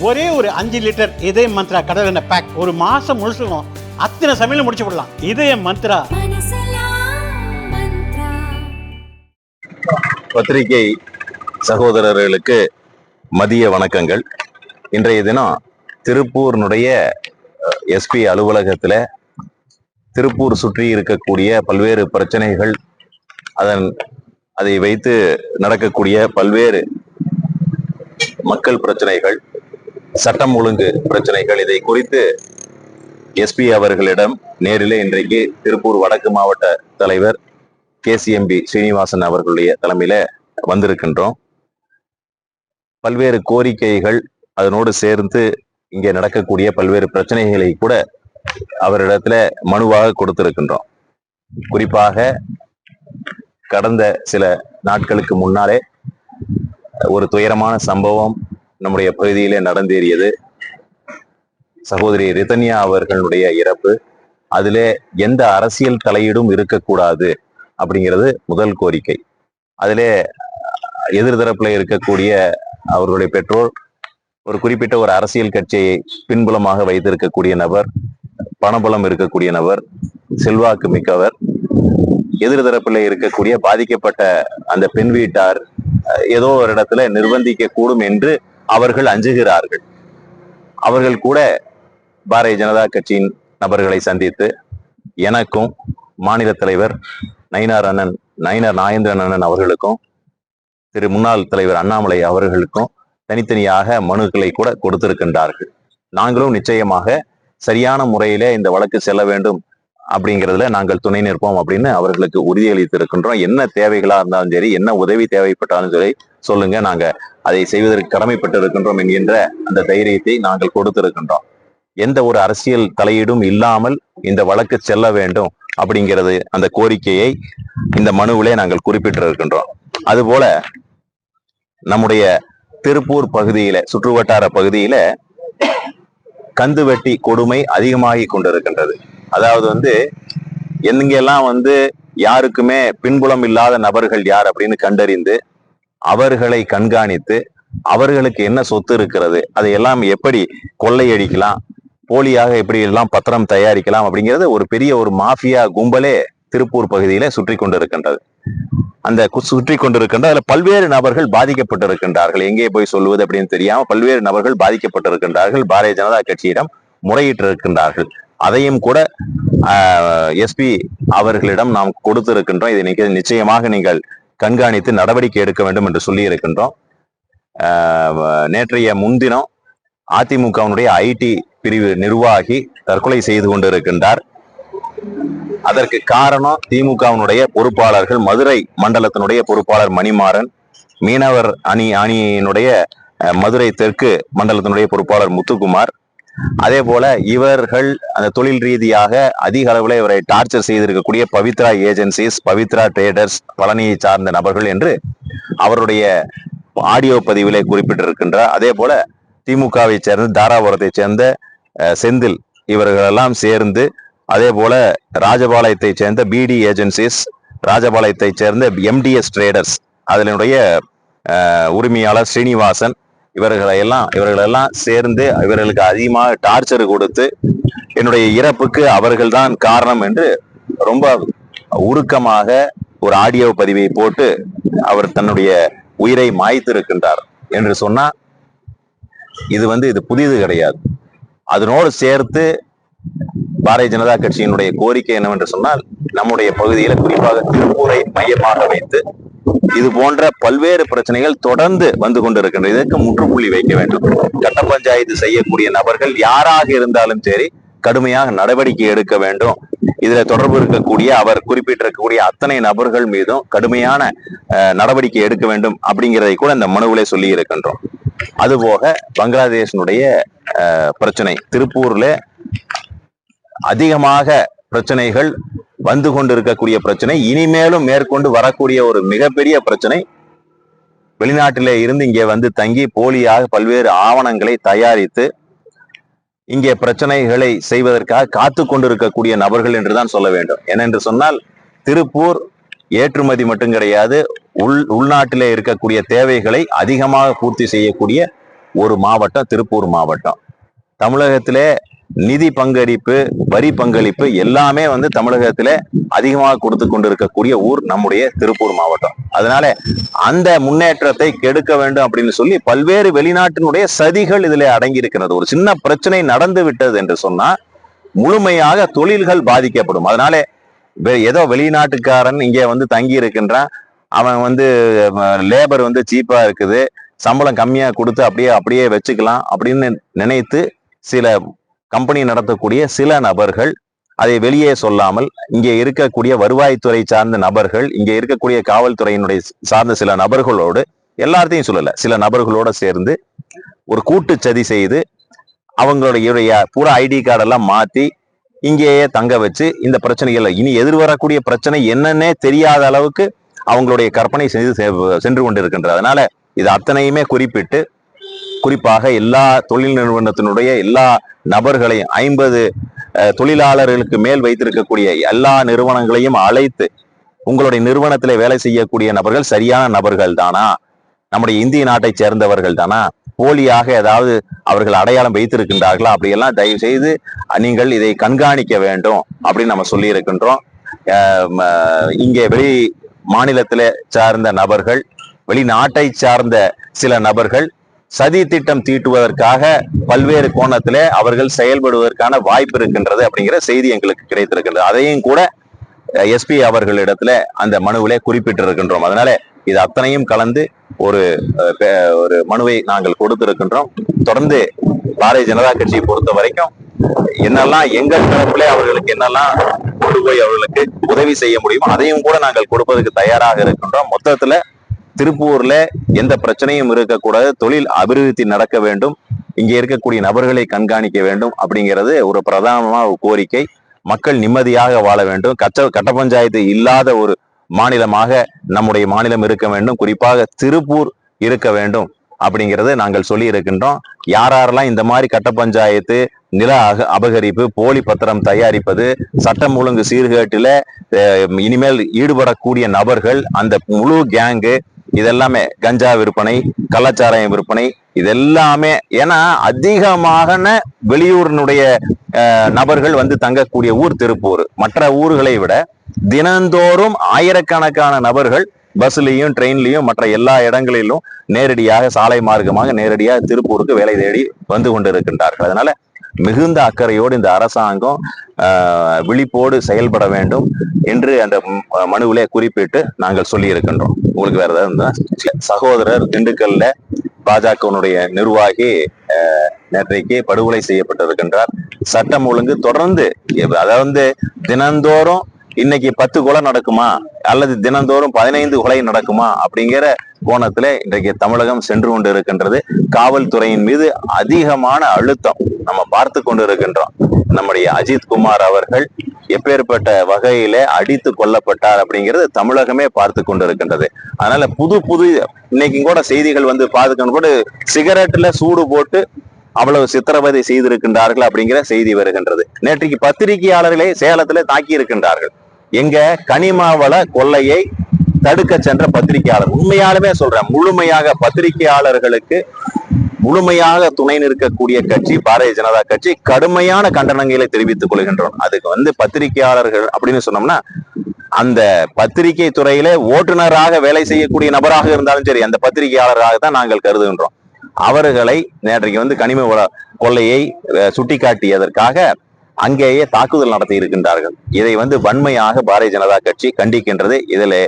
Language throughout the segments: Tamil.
ஒரே ஒரு 5 லிட்டர் இதய மந்த்ரா கடல் எண்ணெய் பேக் ஒரு மாசம் முழுசுக்கும் அத்தனை சமையல முடிச்சு விடலாம். இதய மந்த்ரா. பத்திரிகை சகோதரர்களுக்கு மதிய வணக்கங்கள். இன்றைய தினம் திருப்பூர்னுடைய எஸ்பி அலுவலகத்தில் திருப்பூர் சுற்றி இருக்கக்கூடிய பல்வேறு பிரச்சனைகள், அதை வைத்து நடக்கக்கூடிய பல்வேறு மக்கள் பிரச்சனைகள், சட்டம் ஒழுங்கு பிரச்சனைகள், இதை குறித்து எஸ்பி அவர்களிடம் நேரிலே இன்றைக்கு திருப்பூர் வடக்கு மாவட்ட தலைவர் KCMB ஸ்ரீனிவாசன் அவர்களுடைய தலைமையில வந்திருக்கின்றோம். பல்வேறு கோரிக்கைகள், அதனோடு சேர்ந்து இங்கே நடக்கக்கூடிய பல்வேறு பிரச்சனைகளை கூட அவரிடத்துல மனுவாக கொடுத்திருக்கின்றோம். குறிப்பாக கடந்த சில நாட்களுக்கு முன்னாலே ஒரு துயரமான சம்பவம் நம்முடைய பகுதியிலே நடந்தேறியது. சகோதரி ரிதன்யா அவர்களுடைய இறப்பு. அதிலே எந்த அரசியல் தலையீடும் இருக்கக்கூடாது அப்படிங்கிறது முதல் கோரிக்கை. அதிலே எதிர்தரப்புல இருக்கக்கூடிய அவர்களுடைய பெற்றோர் ஒரு குறிப்பிட்ட ஒரு அரசியல் கட்சியை பின்புலமாக வைத்திருக்கக்கூடிய நபர், பணபலம் இருக்கக்கூடிய நபர், செல்வாக்கு மிக்கவர். எதிர்தரப்புல இருக்கக்கூடிய பாதிக்கப்பட்ட அந்த பெண் வீட்டார் ஏதோ ஒரு இடத்துல நிர்பந்திக்க கூடும் என்று அவர்கள் அஞ்சுகிறார்கள். அவர்கள் கூட பாரதிய ஜனதா கட்சியின் நபர்களை சந்தித்து எனக்கும் மாநில தலைவர் நயினார் நாகேந்திரன் அண்ணன் அவர்களுக்கும் திரு முன்னாள் தலைவர் அண்ணாமலை அவர்களுக்கும் தனித்தனியாக மனுக்களை கூட கொடுத்திருக்கின்றார்கள். நாங்களும் நிச்சயமாக சரியான முறையில இந்த வழக்கு செல்ல வேண்டும் அப்படிங்கிறதுல நாங்கள் துணை நிற்போம் அப்படின்னு அவர்களுக்கு உறுதியளித்திருக்கின்றோம். என்ன தேவைகளா இருந்தாலும் சரி, என்ன உதவி தேவைப்பட்டாலும் சரி சொல்லுங்க, நாங்க அதை செய்வதற்கு கடமைப்பட்டு இருக்கின்றோம் என்கின்ற அந்த தைரியத்தை நாங்கள் கொடுத்திருக்கின்றோம். எந்த ஒரு அரசியல் தலையீடும் இல்லாமல் இந்த வழக்கு செல்ல வேண்டும் அப்படிங்கிறது அந்த கோரிக்கையை இந்த மனுவிலே நாங்கள் குறிப்பிட்டிருக்கின்றோம். அதுபோல நம்முடைய திருப்பூர் பகுதியில, சுற்றுவட்டார பகுதியில கந்துவெட்டி கொடுமை அதிகமாகி கொண்டிருக்கின்றது. அதாவது எங்கெல்லாம் யாருக்குமே பின்புலம் இல்லாத நபர்கள் யார் அப்படின்னு கண்டறிந்து அவர்களை கண்காணித்து அவர்களுக்கு என்ன சொத்து இருக்கிறது, அதையெல்லாம் எப்படி கொள்ளையடிக்கலாம், போலியாக எப்படி எல்லாம் பத்திரம் தயாரிக்கலாம் அப்படிங்கிறது ஒரு பெரிய ஒரு மாஃபியா கும்பலே திருப்பூர் பகுதியில சுற்றி கொண்டிருக்கின்றது. அந்த சுற்றி கொண்டிருக்கின்ற அதுல பல்வேறு நபர்கள் பாதிக்கப்பட்டிருக்கின்றார்கள். எங்கே போய் சொல்லுவது அப்படின்னு தெரியாம பல்வேறு நபர்கள் பாதிக்கப்பட்டிருக்கின்றார்கள். பாரதிய ஜனதா கட்சியிடம் முறையிட்டு இருக்கின்றார்கள். அதையும் கூட எஸ்பி அவர்களிடம் நாம் கொடுத்திருக்கின்றோம். இதை நிச்சயமாக நீங்கள் கண்காணித்து நடவடிக்கை எடுக்க வேண்டும் என்று சொல்லி இருக்கின்றோம். நேற்றைய முன்தினம் அதிமுகவினுடைய IT பிரிவு நிர்வாகி தற்கொலை செய்து கொண்டிருக்கின்றார். அதற்கு காரணம் திமுகவினுடைய பொறுப்பாளர்கள், மதுரை மண்டலத்தினுடைய பொறுப்பாளர் மணிமாறன், மீனவர் அணியினுடைய மதுரை தெற்கு மண்டலத்தினுடைய பொறுப்பாளர் முத்துக்குமார். அதே போல இவர்கள் அந்த தொழில் ரீதியாக அதிக அளவில் இவரை டார்ச்சர் செய்திருக்கக்கூடிய பவித்ரா ஏஜென்சிஸ், பவித்ரா ட்ரேடர்ஸ், பழனியை சார்ந்த நபர்கள் என்று அவருடைய ஆடியோ பதிவிலே குறிப்பிட்டிருக்கின்றார். அதே போல திமுகவை சேர்ந்த தாராபுரத்தை சேர்ந்த செந்தில் இவர்களெல்லாம் சேர்ந்து, அதே போல ராஜபாளையத்தை சேர்ந்த BD ஏஜென்சிஸ், ராஜபாளையத்தை சேர்ந்த MDS ட்ரேடர்ஸ் அதனுடைய உரிமையாளர் ஸ்ரீனிவாசன், இவர்களெல்லாம் சேர்ந்து இவர்களுக்கு அதிகமாக டார்ச்சர் கொடுத்து என்னுடைய இறப்புக்கு அவர்கள்தான் காரணம் என்று ரொம்ப உருக்கமாக ஒரு ஆடியோ பதிவை போட்டு அவர் தன்னுடைய உயிரை மாய்த்திருக்கின்றார் என்று சொன்னா இது புதிது கிடையாது. அதனோடு சேர்த்து பாரதிய ஜனதா கட்சியினுடைய கோரிக்கை என்னவென்று சொன்னால், நம்முடைய பகுதியில குறிப்பாக திருப்பூரை மையமாக வைத்து இது போன்ற பல்வேறு பிரச்சனைகள் தொடர்ந்து வந்து கொண்டிருக்கின்றன. இதற்கு முற்றுப்புள்ளி வைக்க வேண்டும். கட்ட பஞ்சாயத்து செய்யக்கூடிய நபர்கள் யாராக இருந்தாலும் சரி கடுமையாக நடவடிக்கை எடுக்க வேண்டும். இதுல தொடர்பு இருக்கக்கூடிய அவர் குறிப்பிட்டிருக்கக்கூடிய அத்தனை நபர்கள் மீதும் கடுமையான நடவடிக்கை எடுக்க வேண்டும் அப்படிங்கிறதை கூட இந்த மனுவிலே சொல்லி இருக்கின்றோம். அதுபோக பங்களாதேஷனுடைய பிரச்சனை, திருப்பூர்ல அதிகமாக பிரச்சனைகள் வந்து கொண்டிருக்கக்கூடிய பிரச்சனை, இனிமேலும் மேற்கொண்டு வரக்கூடிய ஒரு மிகப்பெரிய பிரச்சனை, வெளிநாட்டிலே இருந்து இங்கே தங்கி போலியாக பல்வேறு ஆவணங்களை தயாரித்து இங்கே பிரச்சனைகளை செய்வதற்காக காத்து கொண்டிருக்கக்கூடிய நபர்கள் என்றுதான் சொல்ல வேண்டும். ஏனென்று சொன்னால் திருப்பூர் ஏற்றுமதி மட்டும் கிடையாது, உள்நாட்டிலே இருக்கக்கூடிய தேவைகளை அதிகமாக பூர்த்தி செய்யக்கூடிய ஒரு மாவட்டம் திருப்பூர் மாவட்டம். தமிழகத்திலே நிதி பங்களிப்பு, வரி பங்களிப்பு எல்லாமே வந்து தமிழகத்திலே அதிகமாக கொடுத்து கொண்டிருக்கக்கூடிய ஊர் நம்முடைய திருப்பூர் மாவட்டம். அதனால அந்த முன்னேற்றத்தை கெடுக்க வேண்டும் அப்படின்னு சொல்லி பல்வேறு வெளிநாட்டினுடைய சதிகள் இதுல அடங்கி இருக்கிறது. ஒரு சின்ன பிரச்சனை நடந்து விட்டது என்று சொன்னா முழுமையாக தொழில்கள் பாதிக்கப்படும். அதனால ஏதோ வெளிநாட்டுக்காரன் இங்க வந்து தங்கி இருக்கின்றான், அவன் வந்து லேபர் வந்து சீப்பா இருக்குது, சம்பளம் கம்மியா கொடுத்து அப்படியே வச்சுக்கலாம் அப்படின்னு நினைத்து சில கம்பெனி நடத்தக்கூடிய சில நபர்கள் அதை வெளியே சொல்லாமல் இங்கே இருக்கக்கூடிய வருவாய்த்துறை சார்ந்த நபர்கள், இங்கே இருக்கக்கூடிய காவல்துறையினுடைய சார்ந்த சில நபர்களோடு, எல்லாத்தையும் சொல்லல, சில நபர்களோட சேர்ந்து ஒரு கூட்டு சதி செய்து அவங்களுடைய பூரா ஐடி கார்டெல்லாம் மாத்தி இங்கேயே தங்க வச்சு இந்த பிரச்சனைகள் இனி எதிர்வரக்கூடிய பிரச்சனை என்னன்னே தெரியாத அளவுக்கு அவங்களுடைய கற்பனை செய்து சென்று கொண்டிருக்கின்றது. அதனால இது அத்தனையுமே குறிப்பாக எல்லா தொழில் நிறுவனத்தினுடைய எல்லா நபர்களையும் 50 தொழிலாளர்களுக்கு மேல் வைத்திருக்கக்கூடிய எல்லா நிறுவனங்களையும் அழைத்து உங்களுடைய நிறுவனத்திலே வேலை செய்யக்கூடிய நபர்கள் சரியான நபர்கள் தானா, நம்முடைய இந்திய நாட்டை சேர்ந்தவர்கள் தானா, போலியாக ஏதாவது அவர்கள் அடையாளம் வைத்திருக்கின்றார்களா, அப்படியெல்லாம் தயவு செய்து நீங்கள் இதை கண்காணிக்க வேண்டும் அப்படின்னு நம்ம சொல்லி இருக்கின்றோம். இங்கே வெளி மாநிலத்திலே சார்ந்த நபர்கள், வெளிநாட்டை சார்ந்த சில நபர்கள் சதி திட்டம் தீட்டுவதற்காக பல்வேறு கோணத்திலே அவர்கள் செயல்படுவதற்கான வாய்ப்பு இருக்கின்றது அப்படிங்கிற செய்தி எங்களுக்கு கிடைத்திருக்கின்றது. அதையும் கூட எஸ்பி அவர்களிடத்துல அந்த மனுவிலே குறிப்பிட்டிருக்கின்றோம். அதனால இது அத்தனையும் கலந்து ஒரு மனுவை நாங்கள் கொடுத்திருக்கின்றோம். தொடர்ந்து பாரதிய ஜனதா கட்சியை பொறுத்த வரைக்கும் என்னெல்லாம் எங்கள் தரப்பிலே அவர்களுக்கு என்னெல்லாம் கொண்டு போய் அவர்களுக்கு உதவி செய்ய முடியுமோ அதையும் கூட நாங்கள் கொடுப்பதற்கு தயாராக இருக்கின்றோம். மொத்தத்துல திருப்பூர்ல எந்த பிரச்சனையும் இருக்கக்கூடாது, தொழில் அபிவிருத்தி நடக்க வேண்டும், இங்கே இருக்கக்கூடிய நபர்களை கண்காணிக்க வேண்டும் அப்படிங்கிறது ஒரு பிரதானமான கோரிக்கை. மக்கள் நிம்மதியாக வாழ வேண்டும், கட்ட பஞ்சாயத்து இல்லாத ஒரு மாநிலமாக நம்முடைய மாநிலம் இருக்க வேண்டும், குறிப்பாக திருப்பூர் இருக்க வேண்டும் அப்படிங்கிறது நாங்கள் சொல்லி இருக்கின்றோம். யாரெல்லாம் இந்த மாதிரி கட்ட பஞ்சாயத்து, நில அபகரிப்பு, போலி பத்திரம் தயாரிப்பது, சட்டம் ஒழுங்கு சீர்கேட்டில இனிமேல் ஈடுபடக்கூடிய நபர்கள், அந்த முழு கேங்கு, இதெல்லாமே கஞ்சா விற்பனை, கள்ளச்சாராயம் விற்பனை, இதெல்லாமே ஏன்னா அதிகமாக வெளியூரினுடைய நபர்கள் வந்து தங்கக்கூடிய ஊர் திருப்பூர். மற்ற ஊர்களை விட தினந்தோறும் ஆயிரக்கணக்கான நபர்கள் பஸ்லயும் ட்ரெயின்லயும் மற்ற எல்லா இடங்களிலும் நேரடியாக சாலை மார்க்கமாக நேரடியாக திருப்பூருக்கு வேலை தேடி வந்து கொண்டிருக்கின்றார்கள். அதனால மிகுந்த அக்கறையோடு இந்த அரசாங்கம் விழிப்போடு செயல்பட வேண்டும் என்று அந்த மனுவிலே குறிப்பிட்டு நாங்கள் சொல்லி இருக்கின்றோம். உங்களுக்கு வேற ஏதாவது இருந்தா, சகோதரர் திண்டுக்கல்ல பாஜகவினுடைய நிர்வாகி நேற்றைக்கு படுகொலை செய்யப்பட்டிருக்கின்றார். சட்டம் ஒழுங்கு தொடர்ந்து, அதாவது தினந்தோறும் இன்னைக்கு 10 கொலை நடக்குமா அல்லது தினந்தோறும் 15 கொலை நடக்குமா அப்படிங்கிற கோணத்துல இன்றைக்கு தமிழகம் சென்று கொண்டு இருக்கின்றது. காவல்துறையின் மீது அதிகமான அழுத்தம் நம்ம பார்த்து கொண்டு இருக்கின்றோம். நம்முடைய அஜித் குமார் அவர்கள் எப்பேற்பட்ட வகையில அடித்து கொல்லப்பட்டார் அப்படிங்கிறது தமிழகமே பார்த்து கொண்டு இருக்கின்றது. அதனால புது இன்னைக்கு கூட செய்திகள் வந்து பார்த்துக்கணும் கூட, சிகரெட்ல சூடு போட்டு அவ்வளவு சித்திரவதை செய்திருக்கின்றார்கள் அப்படிங்கிற செய்தி வருகின்றது. நேற்றைக்கு பத்திரிகையாளர்களை சேலத்துல தாக்கி இருக்கின்றார்கள். எங்க கனிமாவள கொள்ளையை தடுக்க சென்ற பத்திரிகையாளர், உண்மையாலுமே சொல்றேன், முழுமையாக பத்திரிகையாளர்களுக்கு முழுமையாக துணை நிற்கக்கூடிய கட்சி பாரதிய ஜனதா கட்சி. கடுமையான கண்டனங்களை தெரிவித்துக் கொள்கின்றோம். அதுக்கு வந்து பத்திரிகையாளர்கள் அப்படின்னு சொன்னோம்னா அந்த பத்திரிகை துறையில ஓட்டுநராக வேலை செய்யக்கூடிய நபராக இருந்தாலும் சரி, அந்த பத்திரிகையாளராக தான் நாங்கள் கருதுகின்றோம். அவர்களை நேற்றைக்கு வந்து கனிம கொள்ளையை சுட்டிக்காட்டியதற்காக அங்கேயே தாக்குதல் நடத்தி இருக்கின்றார்கள். இதை வந்து வன்மையாக பாரதிய ஜனதா கட்சி கண்டிக்கின்றது. இதில்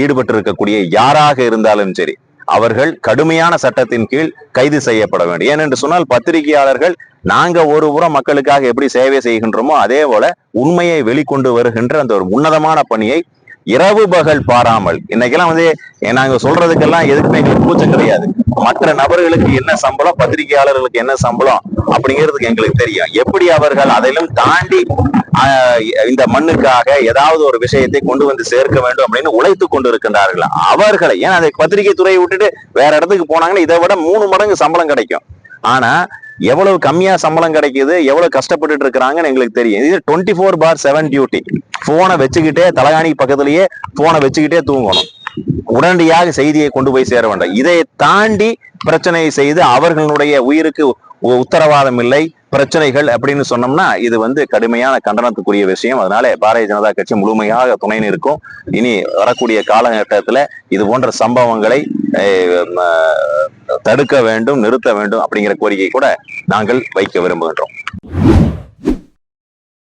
ஈடுபட்டு இருக்கக்கூடிய யாராக இருந்தாலும் சரி, அவர்கள் கடுமையான சட்டத்தின் கீழ் கைது செய்யப்பட வேண்டும். ஏனென்று சொன்னால் பத்திரிகையாளர்கள் நாங்க ஒரு புறம் மக்களுக்காக எப்படி சேவை செய்கின்றோமோ அதே போல உண்மையை வெளிக்கொண்டு வருகின்ற அந்த ஒரு உன்னதமான பணியை இரவு பகல் பாராமல், இன்னைக்கெல்லாம் வந்து நாங்க சொல்றதுக்கெல்லாம் எதுக்குமே எங்களுக்கு கூச்சம் கிடையாது. மற்ற நபர்களுக்கு என்ன சம்பளம், பத்திரிகையாளர்களுக்கு என்ன சம்பளம் அப்படிங்கிறதுக்கு எங்களுக்கு தெரியும். எப்படி அவர்கள் அதையும் தாண்டி இந்த மண்ணுக்காக ஏதாவது ஒரு விஷயத்தை கொண்டு வந்து சேர்க்க வேண்டும் அப்படின்னு உழைத்து கொண்டு இருக்கின்றார்கள். அவர்களை ஏன் அதை பத்திரிகை துறையை விட்டுட்டு வேற இடத்துக்கு போனாங்கன்னா இதை விட 3 மடங்கு சம்பளம் கிடைக்கும். ஆனா எவ்வளவு கம்மியா சம்பளம் கிடைக்குது, எவ்வளவு கஷ்டப்பட்டு இருக்கிறாங்கன்னு எங்களுக்கு தெரியும். இது 24/7 டியூட்டி. போனை வச்சுக்கிட்டே, தலகாணி பக்கத்திலேயே போனை வச்சுக்கிட்டே தூங்கணும். உடனடியாக செய்தியை கொண்டு போய் சேர வேண்டும். இதை தாண்டி பிரச்சனையை செய்து அவர்களுடைய உயிருக்கு உத்தரவாதம் இல்லை, பிரச்சனைகள் அப்படின்னு சொன்னோம்னா இது கடுமையான கண்டனத்துக்குரிய விஷயம். அதனால பாரதிய ஜனதா கட்சி முழுமையாக துணை நிற்கும். இனி வரக்கூடிய காலகட்டத்துல இது போன்ற சம்பவங்களை தடுக்க வேண்டும், நிறுத்த வேண்டும் அப்படிங்கிற கோரிக்கை கூட நாங்கள் வைக்க விரும்புகின்றோம்.